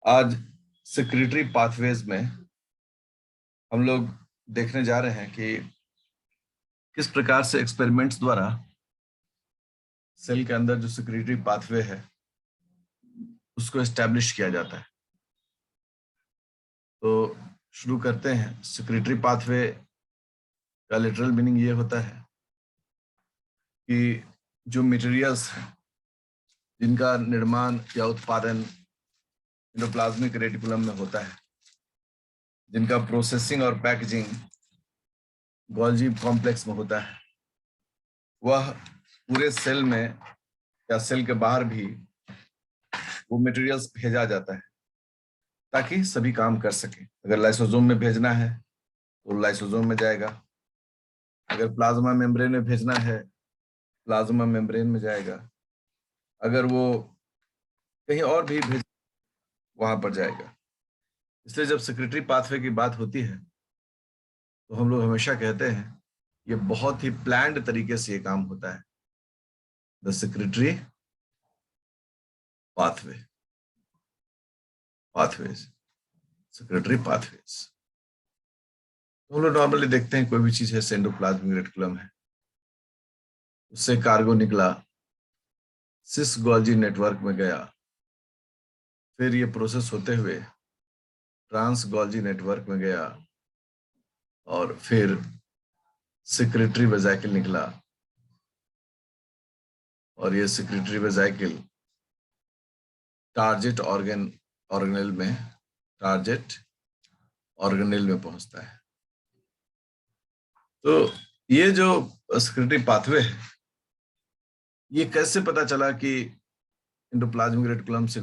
आज secretary pathways में हम लोग देखने जा रहे हैं कि किस प्रकार से एक्सपेरिमेंट्स द्वारा सेल के अंदर जो सिक्रेटरी पाथवे है उसको एस्टेब्लिश किया जाता है। तो शुरू करते हैं। सिक्रेटरी पाथवे का लिटरल मीनिंग ये होता है कि जो मटेरियल्स हैं जिनका निर्माण या उत्पादन एंडोप्लाज्मिक रेटिकुलम में होता है, जिनका प्रोसेसिंग और पैकेजिंग गोल्गी कॉम्प्लेक्स में होता है, वह पूरे सेल में या सेल के बाहर भी वो मटेरियल्स भेजा जाता है ताकि सभी काम कर सके। अगर लाइसोसोम में भेजना है तो लाइसोसोम में जाएगा, अगर प्लाज्मा मेम्ब्रेन में भेजना है प्लाज्मा मेम्ब्रेन में जाएगा, अगर वो कहीं और भी भेज वहां पर जाएगा। इसलिए जब सेक्रेटरी पाथवे की बात होती है तो हम लोग हमेशा कहते हैं ये बहुत ही प्लान्ड तरीके से ये काम होता है, the secretary pathway, pathways, secretary pathways. तो हम लोग नॉर्मली देखते हैं कोई भी चीज है, एंडोप्लाज्मिक रेटिकुलम है, उससे कार्गो निकला, सिस गोल्गी नेटवर्क में गया, फिर ये प्रोसेस होते हुए ट्रांस गोल्गी नेटवर्क में गया और फिर सेक्रेटरी वेजाइकल निकला और ये सेक्रेटरी वेजाइकल टारगेट ऑर्गेनेल में पहुंचता है। तो ये जो सेक्रेटरी पाथवे है, ये कैसे पता चला कि एंडोप्लाज्मिक रेटिकुलम से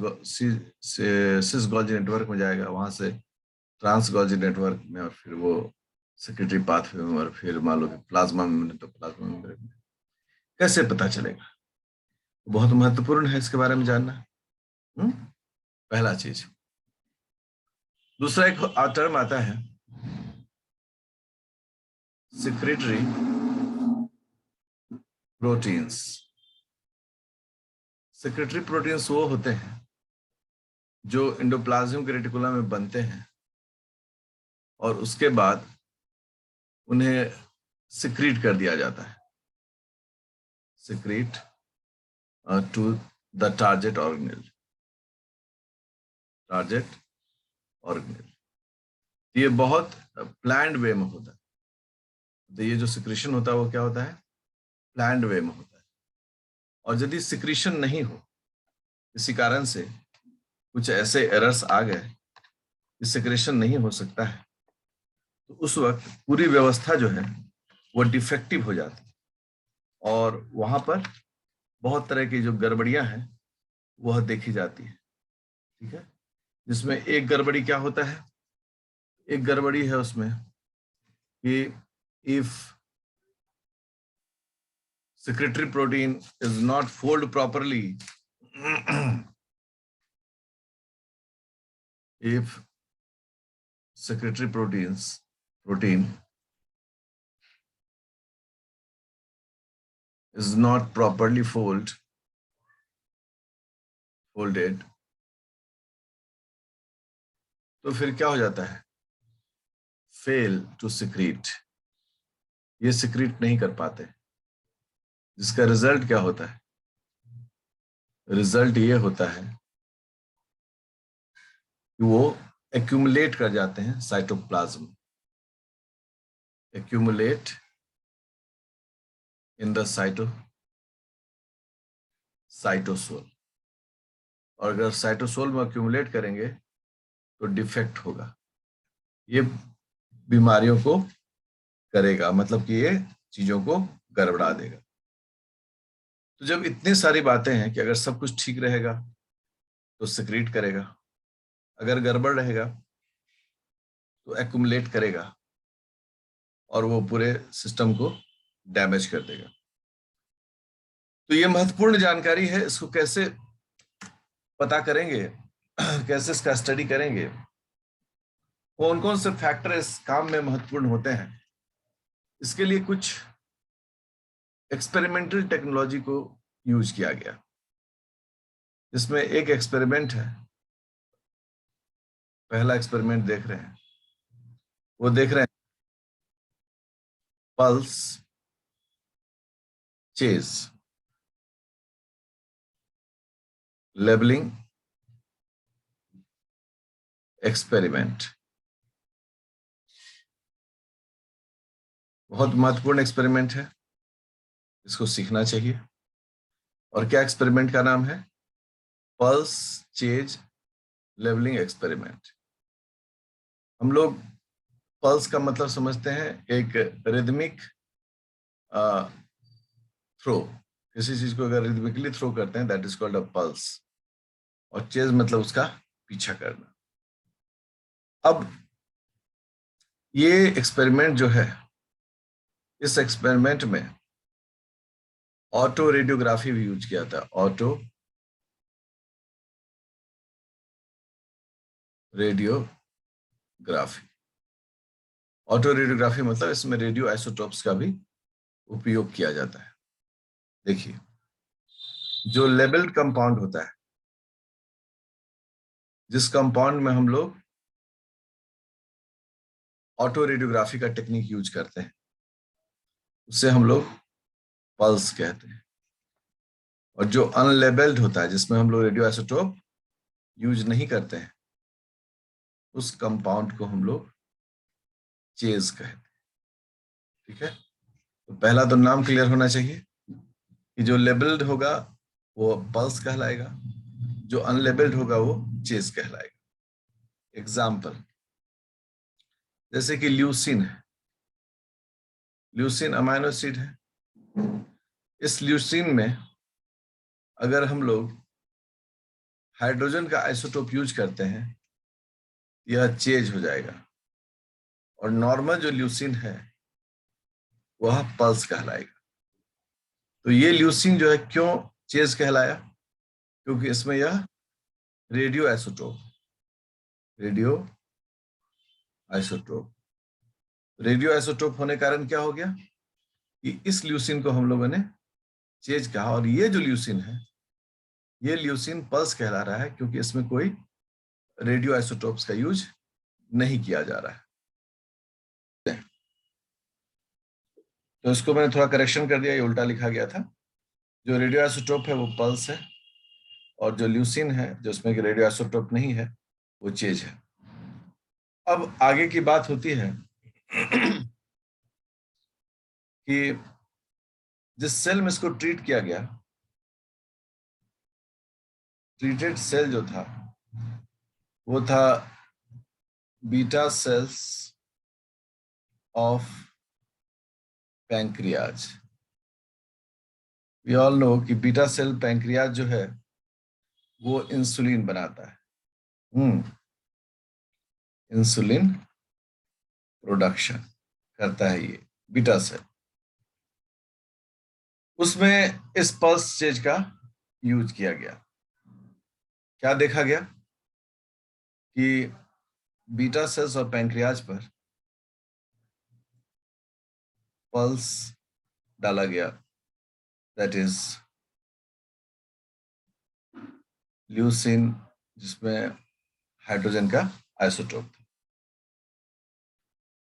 सिस गोल्गी नेटवर्क में जाएगा, वहां से ट्रांस गोल्गी नेटवर्क में और फिर वो सेक्रेटरी पाथवे में और फिर मान लो कि प्लाज्मा में, तो प्लाज्मा मेम्ब्रेन में कैसे पता चलेगा? बहुत महत्वपूर्ण है इसके बारे में जानना। पहला चीज। दूसरा एक टर्म आता है सेक्रेटरी प्रोटीन्स। सेक्रेटरी प्रोटीन्स वो होते हैं जो एंडोप्लाज्मिक रेटिकुलम में बनते हैं और उसके बाद उन्हें सिक्रीट कर दिया जाता है, secrete to the target organelle, target organelle. ये बहुत प्लान्ड वे में होता है। तो ये जो सिक्रीशन होता है वो क्या होता है? प्लान्ड वे में होता है। और यदि सिक्रीशन नहीं हो, किसी कारण से कुछ ऐसे एरर्स आ गए कि सिक्रीशन नहीं हो सकता है, तो उस वक्त पूरी व्यवस्था जो है वो डिफेक्टिव हो जाती है और वहां पर बहुत तरह की जो गड़बड़ियां हैं वह देखी जाती है। ठीक है, जिसमें एक गड़बड़ी क्या होता है? एक गड़बड़ी है उसमें कि if secretory protein is not fold properly, if secretory protein is not properly folded, तो फिर क्या हो जाता है? फेल टू सिक्रीट, ये सिक्रीट नहीं कर पाते, जिसका रिजल्ट क्या होता है? रिजल्ट ये होता है कि वो एक्यूमुलेट कर जाते हैं cytoplasm, accumulate in the cytosol. और अगर साइटोसोल में एक्यूमुलेट करेंगे तो डिफेक्ट होगा, ये बीमारियों को करेगा, मतलब कि ये चीजों को गड़बड़ा देगा। तो जब इतनी सारी बातें हैं कि अगर सब कुछ ठीक रहेगा तो सिक्रीट करेगा, अगर गड़बड़ रहेगा तो एक्यूमुलेट करेगा और वो पूरे सिस्टम को डैमेज कर देगा। तो ये महत्वपूर्ण जानकारी है। इसको कैसे पता करेंगे, कैसे इसका स्टडी करेंगे, कौन कौन से फैक्टर इस काम में महत्वपूर्ण होते हैं, इसके लिए कुछ एक्सपेरिमेंटल टेक्नोलॉजी को यूज किया गया। जिसमें एक एक्सपेरिमेंट है पहला एक्सपेरिमेंट देख रहे हैं, वो देख रहे हैं पल्स चेज लेबलिंग एक्सपेरिमेंट। बहुत महत्वपूर्ण एक्सपेरिमेंट है, इसको सीखना चाहिए। और क्या एक्सपेरिमेंट का नाम है? Pulse chase labelling experiment. हम लोग पल्स का मतलब समझते हैं एक रिदमिक थ्रो। किसी चीज को अगर रिदमिकली थ्रो करते हैं that is called a pulse, और चेज मतलब उसका पीछा करना। अब ये एक्सपेरिमेंट जो है, इस एक्सपेरिमेंट में ऑटो रेडियोग्राफी भी यूज किया था। ऑटो रेडियोग्राफी, ऑटो रेडियोग्राफी मतलब इसमें रेडियो आइसोटोप्स का भी उपयोग किया जाता है। देखिए, जो लेबल्ड कंपाउंड होता है, जिस कंपाउंड में हम लोग ऑटो रेडियोग्राफी का टेक्निक यूज करते हैं, उससे हम लोग पल्स कहते हैं। और जो अनलेबल्ड होता है, जिसमें हम लोग रेडियो आइसोटोप यूज नहीं करते हैं, उस कंपाउंड को हम लोग चेज कहते हैं। ठीक है, तो पहला तो नाम क्लियर होना चाहिए कि जो लेबल्ड होगा वो पल्स कहलाएगा, जो अनलेबल्ड होगा वो चेज कहलाएगा। एग्जाम्पल, जैसे कि ल्यूसिन है, ल्यूसिन अमाइनो एसिड है। इस ल्यूसिन में अगर हम लोग हाइड्रोजन का आइसोटोप यूज करते हैं, यह चेज हो जाएगा। और नॉर्मल जो ल्यूसिन है वह पल्स कहलाएगा। तो ये ल्यूसिन जो है क्यों चेज कहलाया? क्योंकि इसमें यह radio isotope, radio isotope, radio isotope होने कारण क्या हो गया कि इस ल्यूसिन को हम लोगों ने चेज कहा। और ये जो ल्यूसिन है, ये ल्यूसिन पल्स कहला रहा है क्योंकि इसमें कोई रेडियो आइसोटोप्स का यूज नहीं किया जा रहा है। तो इसको मैंने थोड़ा करेक्शन कर दिया, ये उल्टा लिखा गया था। जो रेडियो आइसोटोप है वो पल्स है, और जो ल्यूसिन है जिसमें कि रेडियो आइसोटोप नहीं है वो चेज है। अब आगे की बात होती है कि जिस सेल में इसको ट्रीट किया गया, ट्रीटेड सेल जो था वो था beta cells of pancreas. We all know कि बीटा सेल पैंक्रियाज जो है वो इंसुलिन बनाता है। इंसुलिन प्रोडक्शन करता है ये बीटा सेल। उसमें इस पल्स स्टेज का यूज किया गया। क्या देखा गया कि बीटा सेल्स और पैंक्रियाज पर पल्स डाला गया, दैट इज ल्यूसिन, जिसमें हाइड्रोजन का आइसोटोप था।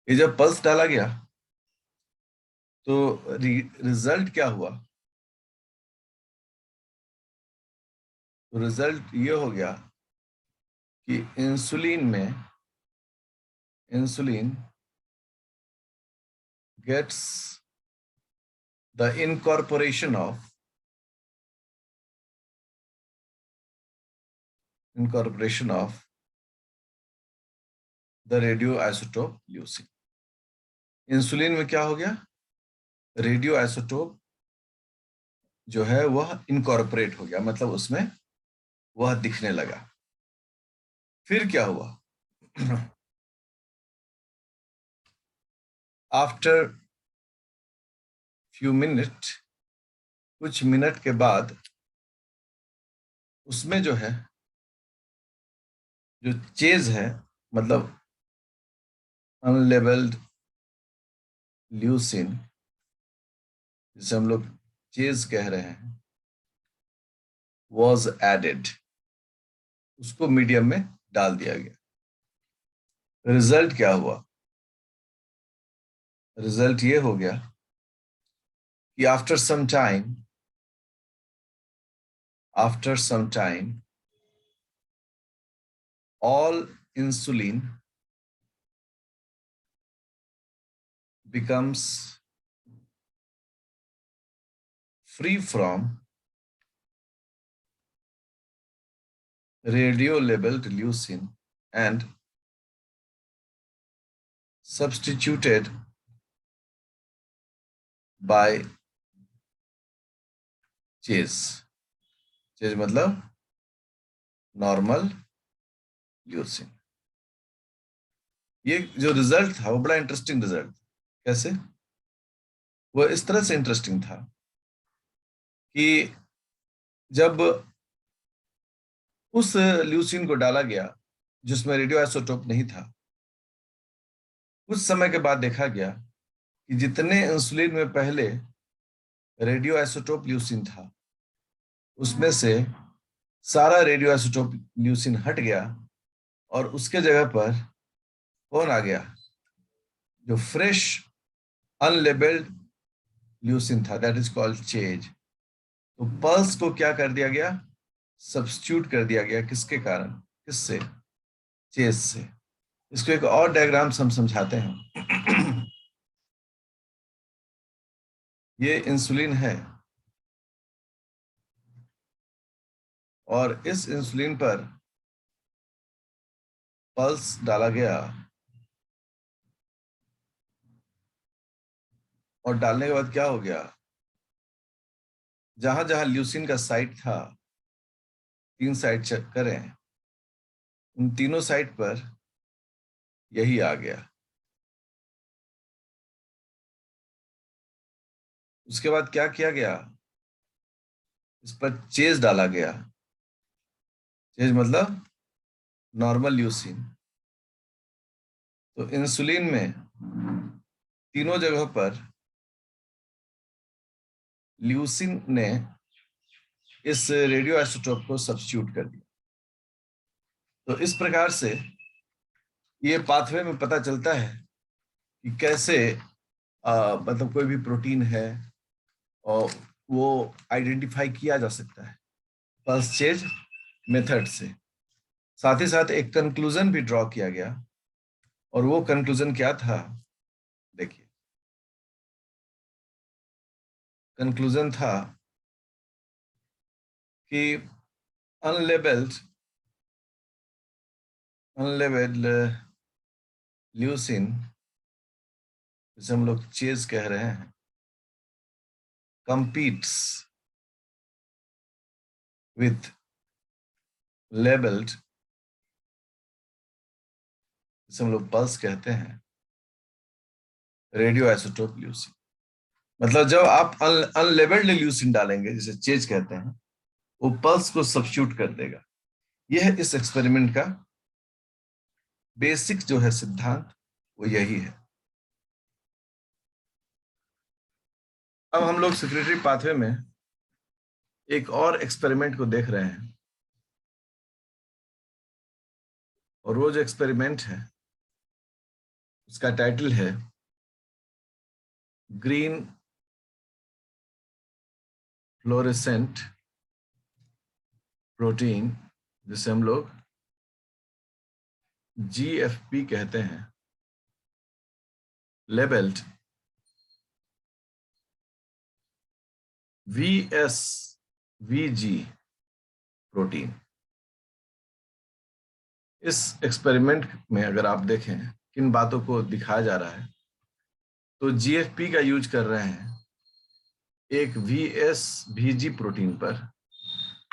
ये जब पल्स डाला गया तो रिजल्ट क्या हुआ? तो रिजल्ट ये हो गया कि insulin gets the incorporation of the radioisotope leucine. Insulin में क्या हो गया? रेडियो आइसोटोप जो है वह इनकॉर्पोरेट हो गया, मतलब उसमें वह दिखने लगा। फिर क्या हुआ? आफ्टर फ्यू मिनट, कुछ मिनट के बाद उसमें जो है, जो चेज है, मतलब अनलेबल्ड ल्यूसिन, जिसे हम लोग चेज कह रहे हैं, was added, उसको मीडियम में डाल दिया गया। रिजल्ट क्या हुआ? रिजल्ट ये हो गया कि after some time all insulin becomes free from radio labeled leucine and substituted by chase. Chase मतलब नॉर्मल ल्यूसिन। ये जो रिजल्ट था वो बड़ा इंटरेस्टिंग रिजल्ट। कैसे? वो इस तरह से इंटरेस्टिंग था कि जब उस ल्यूसिन को डाला गया जिसमें रेडियो आइसोटोप नहीं था, कुछ समय के बाद देखा गया कि जितने इंसुलिन में पहले रेडियो आइसोटोप ल्यूसिन था, उसमें से सारा रेडियो आइसोटोप ल्यूसिन हट गया और उसके जगह पर कौन आ गया? जो फ्रेश अनलेबल्ड ल्यूसिन था, दैट इज कॉल्ड चेज। तो पल्स को क्या कर दिया गया? सब्स्टिट्यूट कर दिया गया। किसके कारण? किससे? चेज से। इसको एक और डायग्राम से हम समझाते हैं। ये इंसुलिन है और इस इंसुलिन पर पल्स डाला गया और डालने के बाद क्या हो गया? जहां जहां ल्यूसिन का साइट था, 3 साइट चेक करें, उन तीनों साइट पर यही आ गया। उसके बाद क्या किया गया? इस पर चेज डाला गया। चेज मतलब नॉर्मल ल्यूसिन। तो इंसुलिन में तीनों जगह पर ल्यूसिन ने इस रेडियो आइसोटोप को सब्स्टिट्यूट कर दिया। तो इस प्रकार से ये पाथवे में पता चलता है कि कैसे मतलब कोई भी प्रोटीन है और वो आइडेंटिफाई किया जा सकता है पल्स चेज मेथड से। साथ ही साथ एक कंक्लूजन भी ड्रॉ किया गया और वो कंक्लूजन क्या था? देखिए, कंक्लूजन था कि अनलेबल्ड अनलेबल्ड ल्यूसिन, जिसे हम लोग चेज कह रहे हैं, competes with labeled, जिसे हम लोग पल्स कहते हैं, रेडियो आइसोटोप ल्यूसिन। मतलब जब आप अनलेबल्ड ल्यूसिन डालेंगे, जिसे चेज कहते हैं, वो पल्स को सब्स्टिट्यूट कर देगा। यह इस एक्सपेरिमेंट का बेसिक जो है सिद्धांत, वो यही है। अब हम लोग सेक्रेटरी पाथवे में एक और एक्सपेरिमेंट को देख रहे हैं और वो जो एक्सपेरिमेंट है उसका टाइटल है ग्रीन फ्लोरेसेंट प्रोटीन, जिसे हम लोग GFP कहते हैं, लेबल्ड VSVG प्रोटीन। इस एक्सपेरिमेंट में अगर आप देखें किन बातों को दिखाया जा रहा है, तो GFP का यूज कर रहे हैं एक VSVG प्रोटीन पर।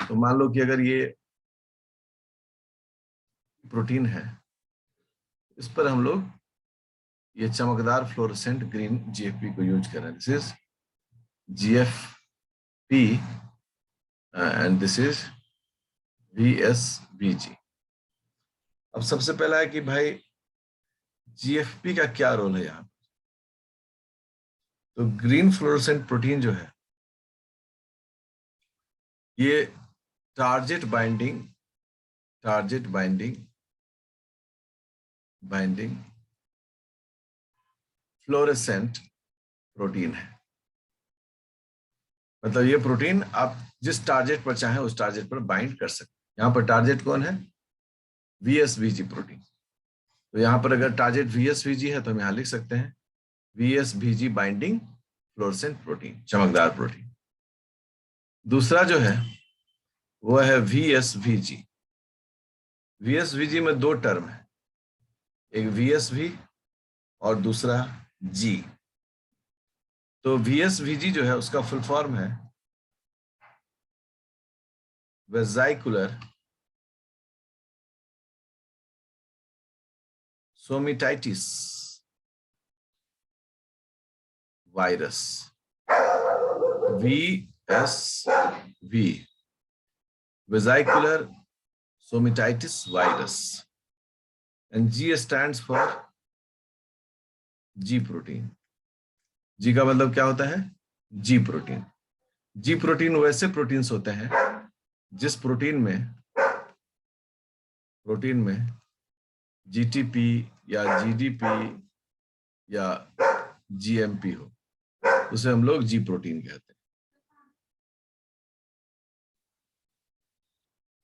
तो मान लो कि अगर ये प्रोटीन है, इस पर हम लोग ये चमकदार फ्लोरोसेंट ग्रीन GFP को यूज कर रहे हैं। This is GFP and this is VSVG। अब सबसे पहला है कि भाई GFP का क्या रोल है यहाँ? तो ग्रीन फ्लोरोसेंट प्रोटीन जो है, ये target binding binding fluorescent protein है। मतलब ये प्रोटीन आप जिस टारगेट पर चाहें उस टारगेट पर बाइंड कर सकते हैं। यहाँ पर टारगेट कौन है? VSVG protein. तो यहाँ पर अगर टारगेट VSVG है तो हम यहाँ लिख सकते हैं VSVG बाइंडिंग फ्लोरेसेंट प्रोटीन, चमकदार प्रोटीन। दूसरा जो है वो है VSVG। VSVG में दो टर्म है, एक VSV और दूसरा G। तो VSVG जो है उसका फुल फॉर्म है vesicular stomatitis virus, VSV, vesicular stomatitis virus, and G stands for G protein. G का मतलब क्या होता है? G protein. G प्रोटीन वैसे प्रोटीन्स होते हैं जिस प्रोटीन में GTP या GDP या GMP हो, उसे हम लोग G प्रोटीन कहते हैं।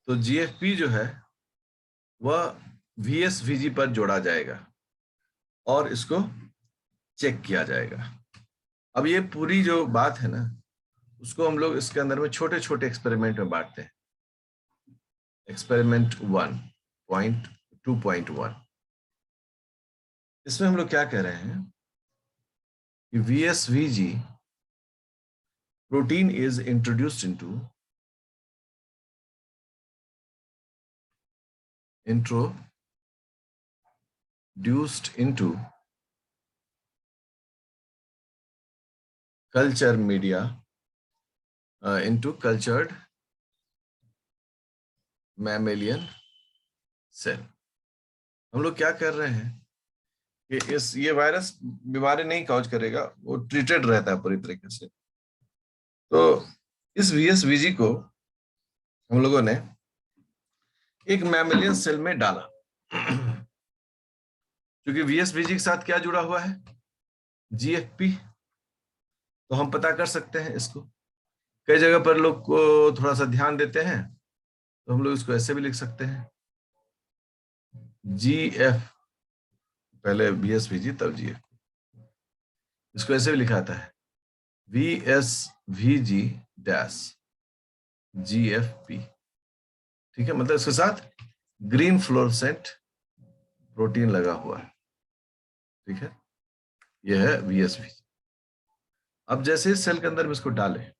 तो GFP जो है वह VSVG पर जोड़ा जाएगा और इसको चेक किया जाएगा। अब ये पूरी जो बात है ना, उसको हम लोग इसके अंदर में छोटे छोटे एक्सपेरिमेंट में बांटते हैं। एक्सपेरिमेंट 1.2.1, इसमें हम लोग क्या कह रहे हैं कि VSVG protein is introduced into culture media, into cultured mammalian cell। हम लोग क्या कर रहे हैं कि ये वायरस बीमारी नहीं कॉज करेगा, वो ट्रीटेड रहता है पूरी तरीके से। तो इस VSVG को हम लोगों ने एक मैमेलियन सेल में डाला। क्योंकि VSVG के साथ क्या जुड़ा हुआ है? GFP। तो हम पता कर सकते हैं इसको। कई जगह पर लोग को थोड़ा सा ध्यान देते हैं, तो हम लोग इसको ऐसे भी लिख सकते हैं GF, पहले VSVG तब GFP। इसको ऐसे भी लिखा जाता है VSVG डैश GFP। ठीक है, मतलब इसके साथ ग्रीन फ्लोरोसेंट प्रोटीन लगा हुआ है। ठीक है, यह है VSVG। अब जैसे इस सेल के अंदर में इसको डालें,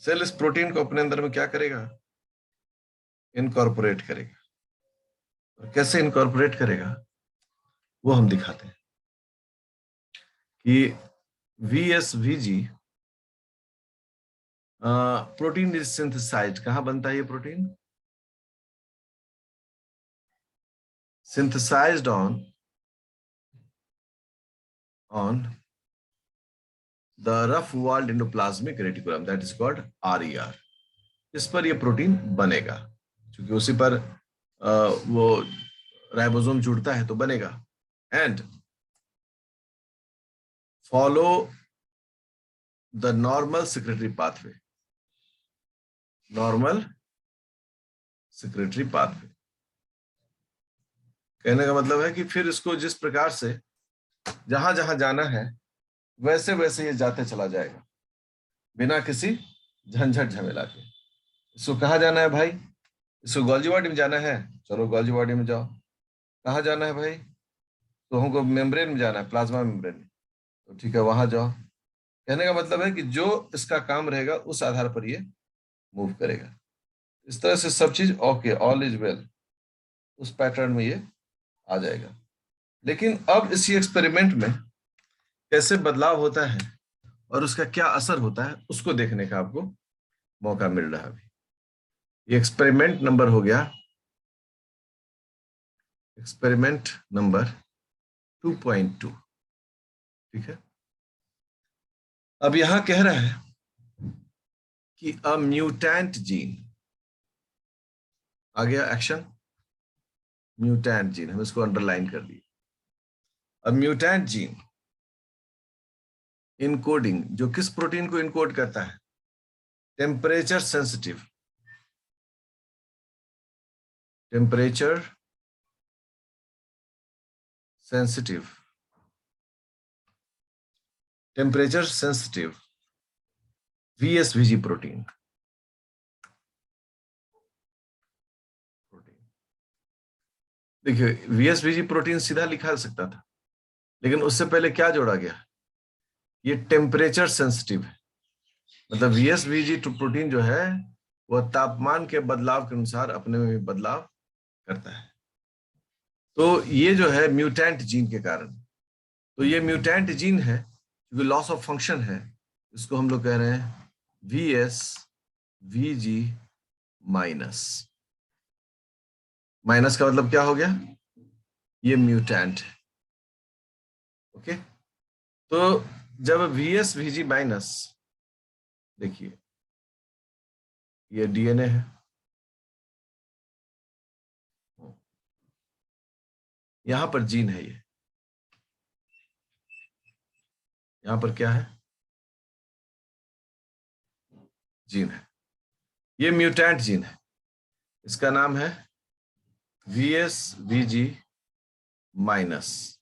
सेल इस प्रोटीन को अपने अंदर में क्या करेगा? इनकॉर्पोरेट करेगा। और कैसे इनकॉर्पोरेट करेगा वो हम दिखाते हैं कि VSVG प्रोटीन इज सिंथेसाइज्ड। कहां बनता है ये protein? Synthesised on the rough walled endoplasmic reticulum, that is called RER। इस पर ये प्रोटीन बनेगा, क्योंकि उसी पर वो राइबोसोम जुड़ता है तो बनेगा। And follow the normal secretory pathway. Normal secretory pathway कहने का मतलब है कि फिर इसको जिस प्रकार से जहां जहां जाना है वैसे वैसे ये जाते चला जाएगा, बिना किसी झंझट झमेला के। इसको कहाँ जाना है भाई? इसको गोल्जी बॉडी में जाना है, चलो गोल्जी बॉडी में जाओ। कहाँ जाना है भाई? तो हमको मेम्ब्रेन में जाना है, प्लाज्मा मेम्ब्रेन में, तो ठीक है वहां जाओ। कहने का मतलब है कि जो इसका काम रहेगा उस आधार पर ये मूव करेगा। इस तरह से सब चीज ओके, ऑल इज वेल, उस पैटर्न में ये आ जाएगा। लेकिन अब इसी एक्सपेरिमेंट में कैसे बदलाव होता है और उसका क्या असर होता है उसको देखने का आपको मौका मिल रहा है अभी। ये एक्सपेरिमेंट नंबर हो गया, एक्सपेरिमेंट नंबर 2.2। ठीक है, अब यहां कह रहा है कि अ म्यूटेंट जीन आ गया एक्शन। म्यूटेंट जीन, हम इसको अंडरलाइन कर दिए। अब म्यूटेंट जीन इनकोडिंग जो किस प्रोटीन को इनकोड करता है? Temperature sensitive, temperature sensitive, temperature sensitive VSVG protein. देखिए VSVG प्रोटीन सीधा लिखा जा सकता था, लेकिन उससे पहले क्या जोड़ा गया? ये टेम्परेचर सेंसिटिव है। मतलब VSVG प्रोटीन जो है वह तापमान के बदलाव के अनुसार अपने में भी बदलाव करता है। तो ये जो है म्यूटेंट जीन के कारण, तो ये म्यूटेंट जीन है क्योंकि लॉस ऑफ फंक्शन है, इसको हम लोग कह रहे हैं VSVG माइनस। माइनस का मतलब क्या हो गया? ये म्यूटेंट है। ओके, तो जब VSVG माइनस, देखिए ये DNA है, यहां पर जीन है, ये यहां पर क्या है? जीन है, ये म्यूटेंट जीन है, इसका नाम है VSVG माइनस।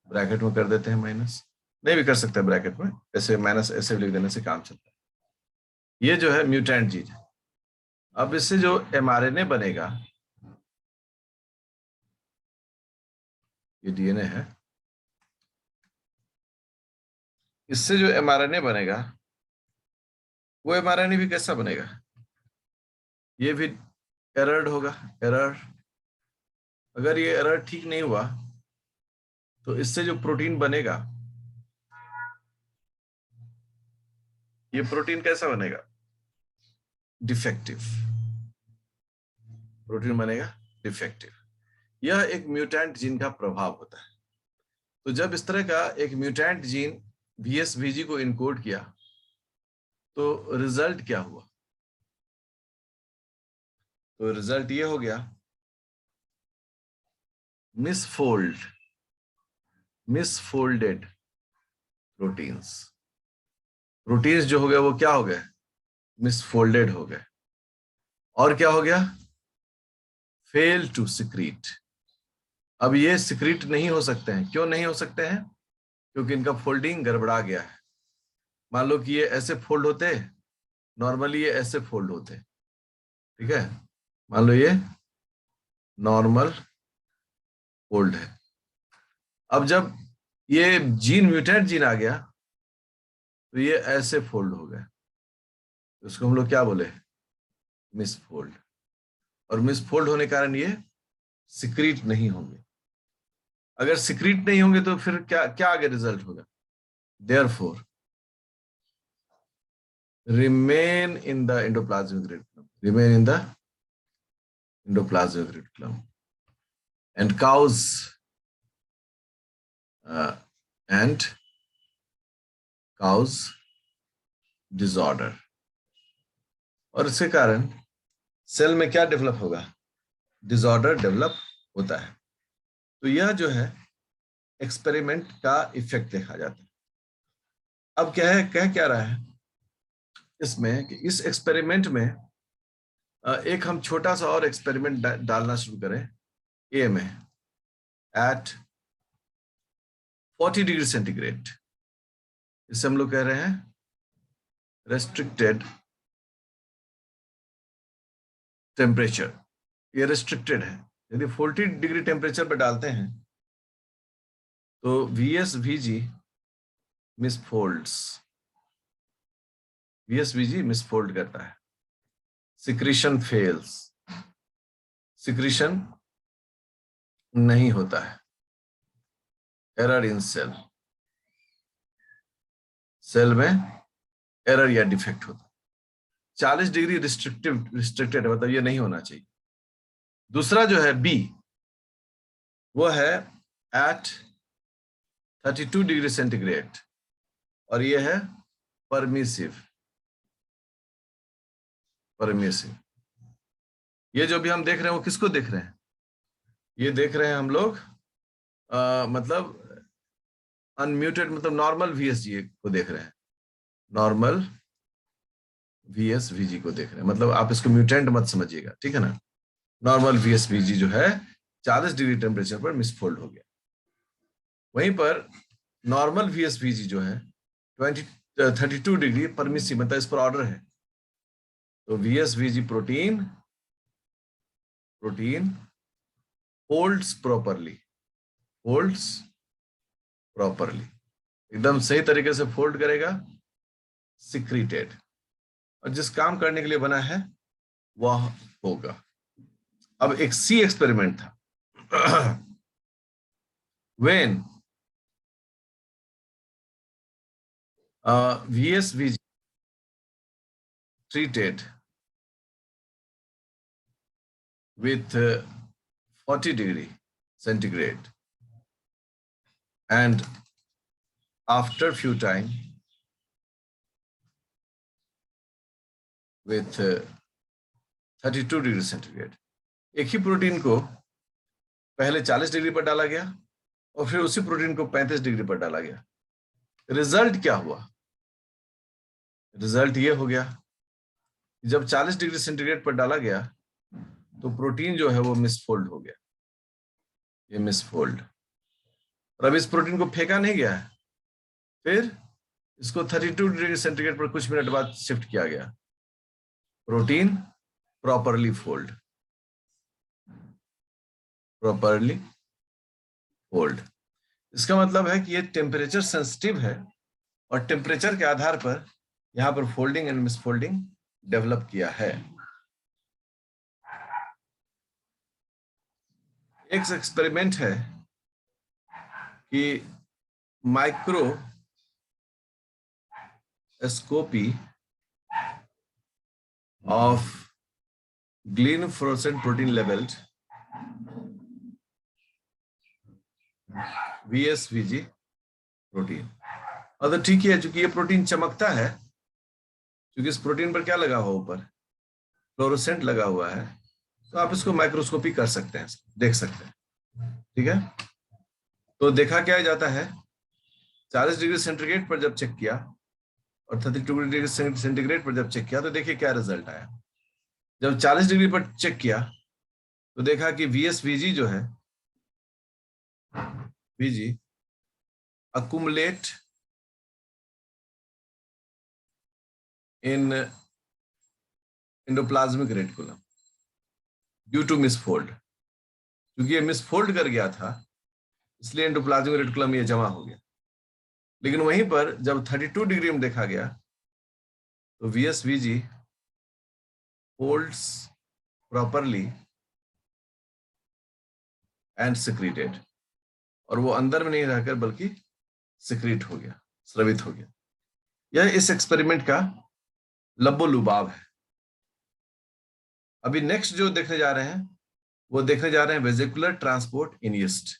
ब्रैकेट में कर देते हैं माइनस, नहीं भी कर सकते ब्रैकेट में, ऐसे माइनस ऐसे लिख देने से काम चलता है। ये जो है म्यूटेंट जीन है। अब इससे जो mRNA बनेगा, ये DNA है, इससे जो mRNA बनेगा वो mRNA भी कैसा बनेगा? ये भी एरर्ड होगा, एरर। अगर ये एरर ठीक नहीं हुआ तो इससे जो प्रोटीन बनेगा, ये प्रोटीन कैसा बनेगा? डिफेक्टिव प्रोटीन बनेगा, डिफेक्टिव। यह एक म्यूटेंट जीन का प्रभाव होता है। तो जब इस तरह का एक म्यूटेंट जीन VSVG को इनकोड किया तो रिजल्ट क्या हुआ? तो रिजल्ट ये हो गया, मिसफोल्डेड प्रोटीन्स। प्रोटीन्स जो हो गए वो क्या हो गए? मिसफोल्डेड हो गए। और क्या हो गया? Fail to secrete. अब ये सिक्रीट नहीं हो सकते हैं। क्यों नहीं हो सकते हैं? क्योंकि इनका फोल्डिंग गड़बड़ा गया है। मान लो कि ये ऐसे फोल्ड होते, नॉर्मली ये ऐसे फोल्ड होते, ठीक है, मान लो ये नॉर्मल फोल्ड है। अब जब ये जीन म्यूटेंट जीन आ गया तो ये ऐसे फोल्ड हो गए, तो इसको हम लोग क्या बोले? मिसफोल्ड। और मिसफोल्ड होने के कारण ये सिक्रीट नहीं होंगे। अगर सिक्रीट नहीं होंगे तो फिर क्या क्या आगे रिजल्ट होगा? Therefore remain in the endoplasmic reticulum, remain in the endoplasmic reticulum and cause and cause disorder। और इसके कारण सेल में क्या डेवलप होगा? डिसऑर्डर डेवलप होता है। तो यह जो है एक्सपेरिमेंट का इफेक्ट देखा जाता है। अब क्या है, कह क्या रहा है इसमें कि इस एक्सपेरिमेंट में एक हम छोटा सा और एक्सपेरिमेंट डालना शुरू करें ए में एट 40 डिग्री सेंटीग्रेड। इससे हम लोग कह रहे हैं रेस्ट्रिक्टेड टेम्परेचर। ये रेस्ट्रिक्टेड है। यदि 40 डिग्री टेम्परेचर पर डालते हैं तो VSVG मिसफोल्ड्स, VSVG मिसफोल्ड करता है, सिक्रीशन फेल्स, सिक्रीशन नहीं होता है, एरर इन सेल, सेल में एरर या डिफेक्ट होता है। 40 डिग्री रिस्ट्रिक्टेड है, मतलब ये नहीं होना चाहिए। दूसरा जो है बी, वो है एट 32 डिग्री सेंटीग्रेड और ये है परमिसिव। परमिसिव, ये जो भी हम देख रहे हैं वो किसको देख रहे हैं? ये देख रहे हैं हम लोग, मतलब अनम्यूटेड, मतलब नॉर्मल VSG को देख रहे हैं, नॉर्मल VSVG को देख रहे हैं, मतलब आप इसको म्यूटेंट मत समझिएगा, ठीक है ना। नॉर्मल VSVG जो है 40 डिग्री टेम्परेचर पर मिसफोल्ड हो गया। वहीं पर नॉर्मल VSVG जो है 32 डिग्री परमिसिव, मतलब इस पर ऑर्डर है। तो VSVG प्रोटीन होल्ड्स प्रॉपरली, एकदम सही तरीके से फोल्ड करेगा, सिक्रीटेड, और जिस काम करने के लिए बना है वह होगा। अब एक C एक्सपेरिमेंट था। when VSVG treated with 40 degree centigrade and after few time with 32 degree centigrade, एक ही प्रोटीन को पहले 40 डिग्री पर डाला गया और फिर उसी प्रोटीन को 35 डिग्री पर डाला गया। रिजल्ट क्या हुआ? रिजल्ट ये हो गया, जब 40 डिग्री सेंटीग्रेड पर डाला गया तो प्रोटीन जो है वो मिसफोल्ड हो गया, ये मिसफोल्ड। और अब इस प्रोटीन को फेंका नहीं गया है, फिर इसको 32 डिग्री सेंटीग्रेड पर कुछ मिनट बाद शिफ्ट किया गया, प्रोटीन प्रॉपरली फोल्ड, इसका मतलब है कि ये टेम्परेचर सेंसिटिव है और टेम्परेचर के आधार पर यहां पर फोल्डिंग एंड मिसफोल्डिंग डेवलप किया है। एक एक्सपेरिमेंट है कि microscopy of green fluorescent protein labelled VSVG protein. और तो ठीक है, चूंकि ये प्रोटीन चमकता है, क्योंकि इस प्रोटीन पर क्या लगा हुआ, ऊपर फ्लोरोसेंट लगा हुआ है, तो आप इसको माइक्रोस्कोपी कर सकते हैं, देख सकते हैं, ठीक है। तो देखा क्या जाता है, 40 डिग्री सेंटीग्रेड पर जब चेक किया और 32 डिग्री सेंटीग्रेड पर जब चेक किया तो देखिए क्या रिजल्ट आया। जब 40 डिग्री पर चेक किया तो देखा कि VSVG जो है, VG accumulate in endoplasmic reticulum due to misfold। क्योंकि ये मिसफोल्ड कर गया था इसलिए एंडोप्लाज्मिक रेटिकुलम ये जमा हो गया। लेकिन वहीं पर जब 32 डिग्री में देखा गया तो VSVG holds properly and secreted, और वो अंदर में नहीं रहकर बल्कि सिक्रीट हो गया, स्रवित हो गया। यह इस एक्सपेरिमेंट का लब्बो-लुबाब है। अभी नेक्स्ट जो देखने जा रहे हैं वो देखने जा रहे हैं वेसिकुलर ट्रांसपोर्ट इन यीस्ट।